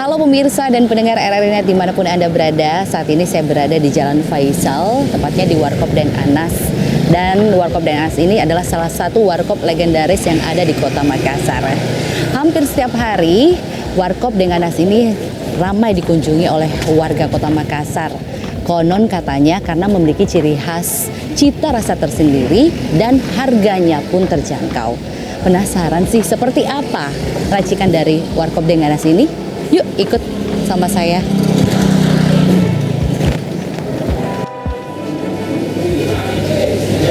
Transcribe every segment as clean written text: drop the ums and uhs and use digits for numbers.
Halo pemirsa dan pendengar RRI Net dimanapun Anda berada. Saat ini saya berada di Jalan Faisal, tepatnya di Warkop Deng Anas. Dan Warkop Deng Anas ini adalah salah satu warkop legendaris yang ada di kota Makassar. Hampir setiap hari, Warkop Deng Anas ini ramai dikunjungi oleh warga kota Makassar. Konon katanya karena memiliki ciri khas, cita rasa tersendiri, dan harganya pun terjangkau. Penasaran sih seperti apa racikan dari Warkop Deng Anas ini? Yuk ikut sama saya.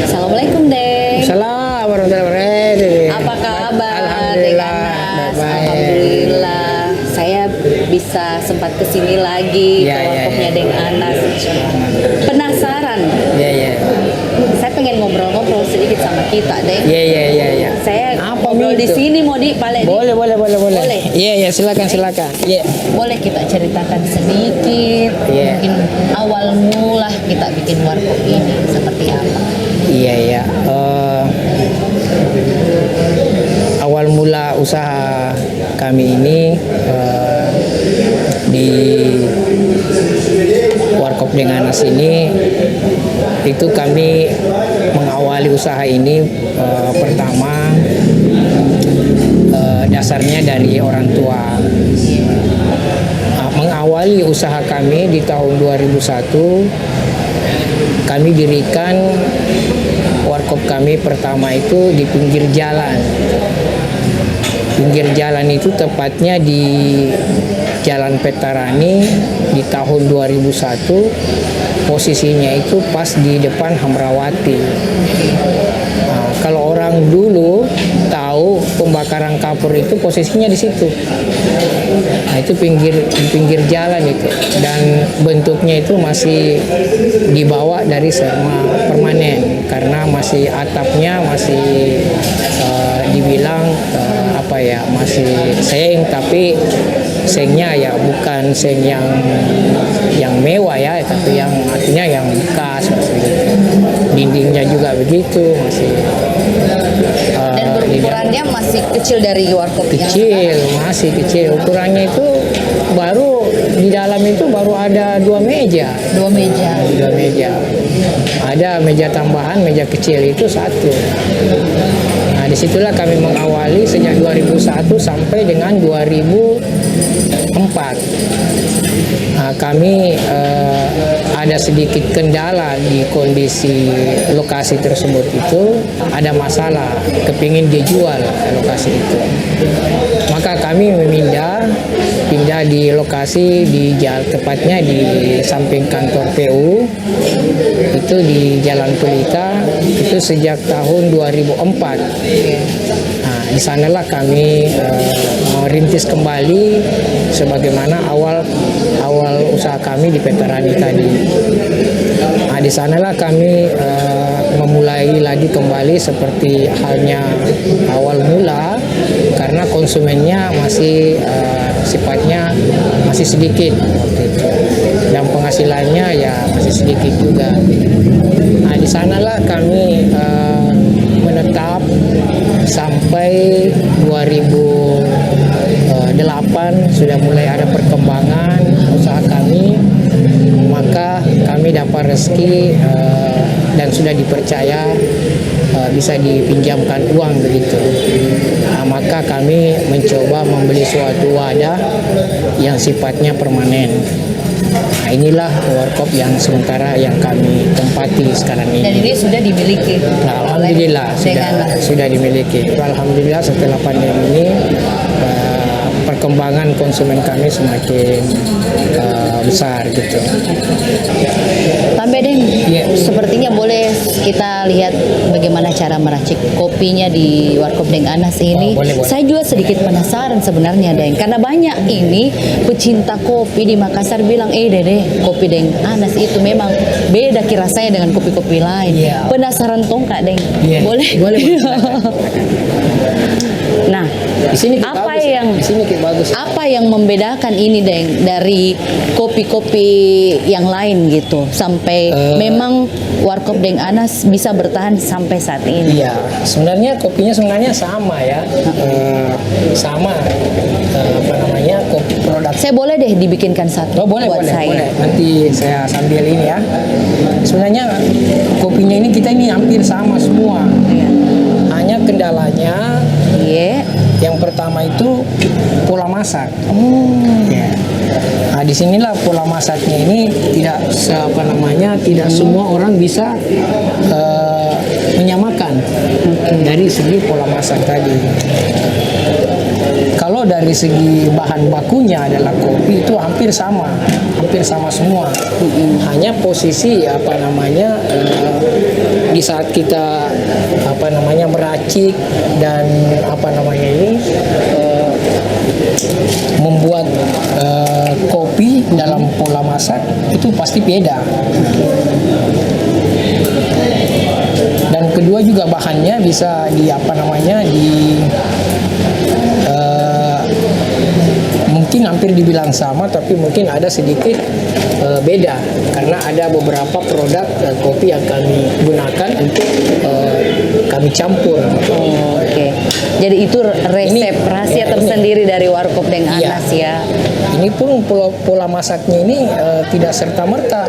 Assalamualaikum Deng. Assalamualaikum warahmatullahi wabarakatuh. Apa kabar? Alhamdulillah. Deng Anas? Baik. Alhamdulillah. Saya bisa sempat kesini lagi ke warkopnya Deng Anas. Penasaran? Iya. Saya pengen ngobrol-ngobrol sedikit sama kita, Deng. Iya. Saya Apa ngobrol di itu? sini, mau di Pale. Boleh. Boleh. Iya, silakan. Iya. Boleh kita ceritakan sedikit, Iya. mungkin awal mula kita bikin warkop ini seperti apa? Iya. Awal mula usaha kami ini di Warkop Deng Anas ini, itu kami mengawali usaha ini pertama dasarnya dari orang tua. Mengawali usaha kami di tahun 2001, kami dirikan warkop kami pertama itu di pinggir jalan. Pinggir jalan itu tepatnya di Jalan Petarani di tahun 2001. Posisinya itu pas di depan Hamrawati. Nah, kalau orang dulu tahu pembakaran kapur itu posisinya di situ. Nah, itu di pinggir jalan itu, dan bentuknya itu masih dibawa dari serma permanen karena masih atapnya masih dibilang masih seng, tapi sengnya ya bukan seng yang mewah ya, tapi yang artinya yang bekas masih gitu. Dindingnya juga begitu masih Dan berukurannya masih kecil dari warkop masih kecil. Ukurannya itu baru di dalam itu baru ada 2 meja. 2 meja. 2 meja. Ada meja tambahan, meja kecil itu 1. Nah, disitulah kami mengawali sejak 2001 sampai dengan 2004. Nah, kami ada sedikit kendala di kondisi lokasi tersebut itu, ada masalah, kepingin dijual lokasi itu. Maka kami pindah di lokasi tepatnya di samping kantor PU, itu di Jalan Pelita, itu sejak tahun 2004. Nah, di sanalah kami merintis kembali sebagaimana awal usaha kami di Petarani tadi. Nah, di sanalah kami memulai lagi kembali seperti halnya awal mula, karena konsumennya masih sifatnya masih sedikit waktu itu, dan penghasilannya ya masih sedikit juga. Nah, di sanalah kami menetap sampai 2008 sudah mulai ada perkembangan usaha kami, maka kami dapat rezeki dan sudah dipercaya bisa dipinjamkan uang begitu. Nah, maka kami mencoba membeli suatu wadah yang sifatnya permanen. Nah, inilah warkop yang sementara yang kami tempati sekarang ini. Dan ini sudah dimiliki. Nah, alhamdulillah sudah dimiliki. Alhamdulillah setelah pandemi ini perkembangan konsumen kami semakin besar gitu. Tambah Deng, sepertinya boleh kita lihat bagaimana cara meracik kopinya di Warkop Deng Anas ini. Boleh. Saya juga sedikit penasaran sebenarnya Deng, karena banyak ini pecinta kopi di Makassar bilang, Dede, kopi Deng Anas itu memang beda kirasanya dengan kopi-kopi lain. Iya. Penasaran toh Kak Deng? Boleh. Nah, Di sini bagus. Apa yang membedakan ini Deng dari kopi-kopi yang lain gitu sampai memang Warkop Deng Anas bisa bertahan sampai saat ini? Iya, sebenarnya kopinya sama ya. Sama kopi produk Saya boleh deh dibikinkan satu Oh boleh, buat boleh, saya. boleh. Nanti saya sambil ini ya. Sebenarnya kopinya ini kita ini hampir sama semua. Iya. Hanya kendalanya Iya. yang pertama itu pola masak. Oh. Ya. Nah, disinilah pola masaknya ini tidak semua orang bisa menyamakan dari segi pola masak tadi. Kalau dari segi bahan bakunya adalah kopi itu hampir sama semua. Hanya posisi di saat kita meracik dan membuat kopi dalam pola masak itu pasti beda. Dan kedua juga bahannya bisa mungkin hampir dibilang sama, tapi mungkin ada sedikit beda karena ada beberapa produk kopi yang kami gunakan untuk kami campur. Oh, oke. Jadi itu resep rahasia tersendiri dari Warkop Deng Anas ya. Ini pun pola masaknya ini tidak serta merta.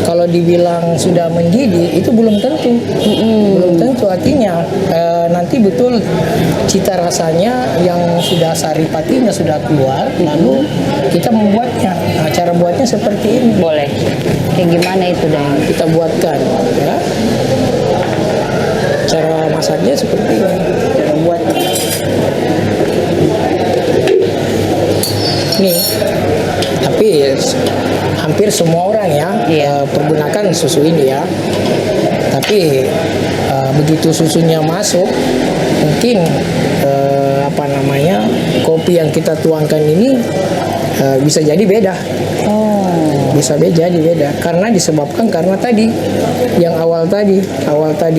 Kalau dibilang sudah mendidih itu belum tentu. Belum tentu, artinya nanti betul cita rasanya yang sudah saripatinya sudah keluar, lalu kita membuatnya. Nah, cara buatnya seperti ini. Boleh. Kayak gimana itu, Deng? Kita buatkan ya. Cara masaknya seperti ini. Cara buatnya. Nih, tapi hampir semua orang ya pergunakan susu ini ya. Tapi begitu susunya masuk, mungkin kopi yang kita tuangkan ini bisa jadi beda. Bisa jadi beda karena disebabkan karena tadi yang awal tadi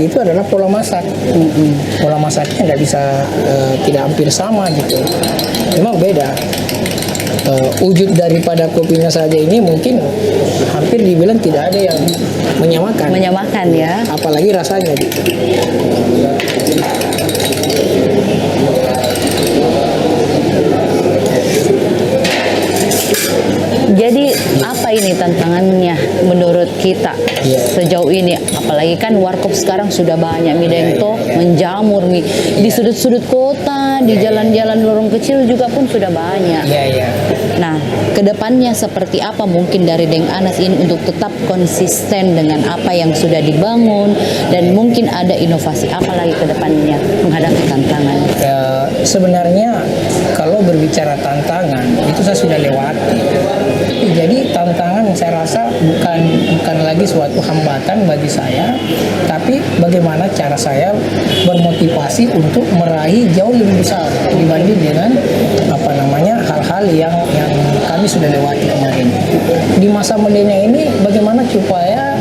itu adalah pola masak. Pola masaknya nggak bisa tidak hampir sama gitu, memang beda. Wujud daripada kopinya saja ini mungkin hampir dibilang tidak ada yang menyamakan ya, apalagi rasanya gitu. Jadi apa ini tantangannya menurut kita sejauh ini? Apalagi kan warkop sekarang sudah banyak mie dengto menjamur mie di sudut-sudut kota, di jalan-jalan lorong kecil juga pun sudah banyak. Nah, kedepannya seperti apa mungkin dari Deng Anas ini untuk tetap konsisten dengan apa yang sudah dibangun dan mungkin ada inovasi apa lagi kedepannya menghadapi tantangan? Sebenarnya kalau berbicara tantangan itu saya sudah lewati. Jadi tantangan saya rasa bukan lagi suatu hambatan bagi saya, tapi bagaimana cara saya bermotivasi untuk meraih jauh lebih besar dibanding dengan hal-hal yang kami sudah lewati kemarin. Di masa milenial ini bagaimana supaya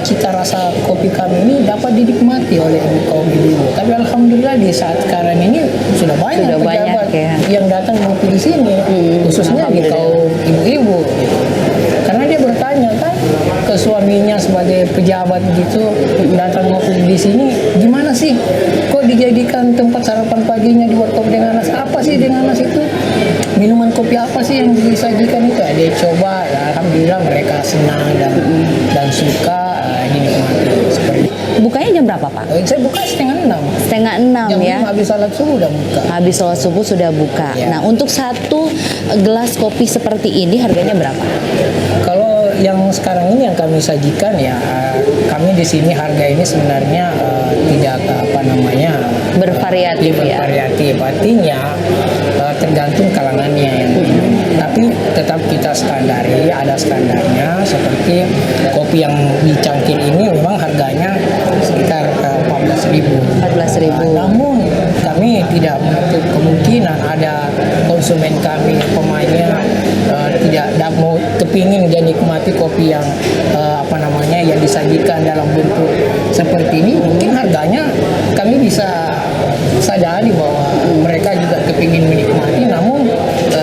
cita rasa kopi kami ini dapat dinikmati oleh kaum ibu-ibu. Tapi alhamdulillah di saat sekarang ini sudah banyak pejabat yang datang ngopi di sini, khususnya di kaum ibu-ibu. Karena dia bertanya kan ke suaminya sebagai pejabat gitu, datang ngopi di sini, gimana sih? Kok dijadikan tempat sarapan paginya di Warkop Deng Anas? Apa sih Deng Anas itu? Minuman kopi apa sih yang disajikan itu? Dia coba, alhamdulillah mereka senang dan suka. Seperti bukanya jam berapa, Pak? Saya buka setengah 6. Setengah 6 jam ya. Habis salat subuh udah buka. Habis salat subuh sudah buka. Nah, untuk satu gelas kopi seperti ini harganya berapa? Kalau yang sekarang ini yang kami sajikan ya, kami di sini harga ini sebenarnya tidak bervariatif ya. Bervariatif, artinya tergantung kalangannya yang minum. Tapi tetap kita standari, ada standarnya seperti kopi yang dicangkir ini memang harganya sekitar 14.000. Namun kami tidak menutup kemungkinan ada konsumen kami pemainnya tidak mau kepingin dan nikmati kopi yang yang disajikan dalam bentuk seperti ini, mungkin harganya kami bisa sadari bahwa mereka juga kepingin menikmati, namun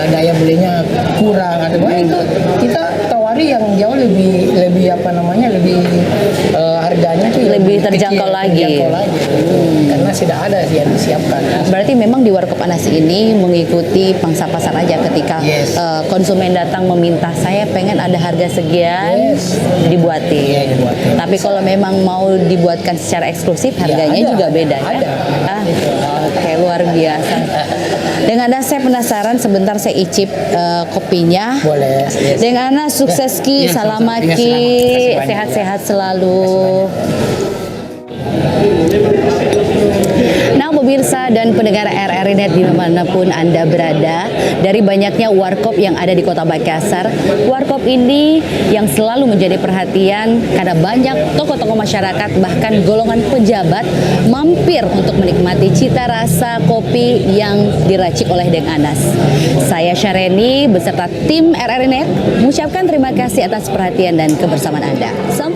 daya belinya kurang atau itu kita tawari yang jauh lebih harganya itu lebih terjangkau lagi. Terjangkau lagi. Karena sudah ada yang disiapkan. Berarti memang di Warkop Anas ini mengikuti pangsa pasar aja ketika Yes. konsumen datang meminta saya pengen ada harga sekian Yes. dibuatin. Iya, dibuatin. Tapi kalau memang mau dibuatkan secara eksklusif harganya ada, juga beda ya. ada. Oke, luar biasa. Dengan Ana saya penasaran sebentar saya icip kopinya. Boleh. Yes. Dengan Ana sukses Ki, Iya, selamat sama-sama. Iya, Ki, selamat. Terima kasih banyak. sehat-sehat selalu. Nah pemirsa dan pendengar RRI Net dimanapun Anda berada, dari banyaknya warkop yang ada di Kota Makassar, warkop ini yang selalu menjadi perhatian karena banyak tokoh-tokoh masyarakat bahkan golongan pejabat mampir untuk menikmati cita rasa kopi yang diracik oleh Deng Anas. Saya Syareni beserta tim RRI Net mengucapkan terima kasih atas perhatian dan kebersamaan Anda. Sampai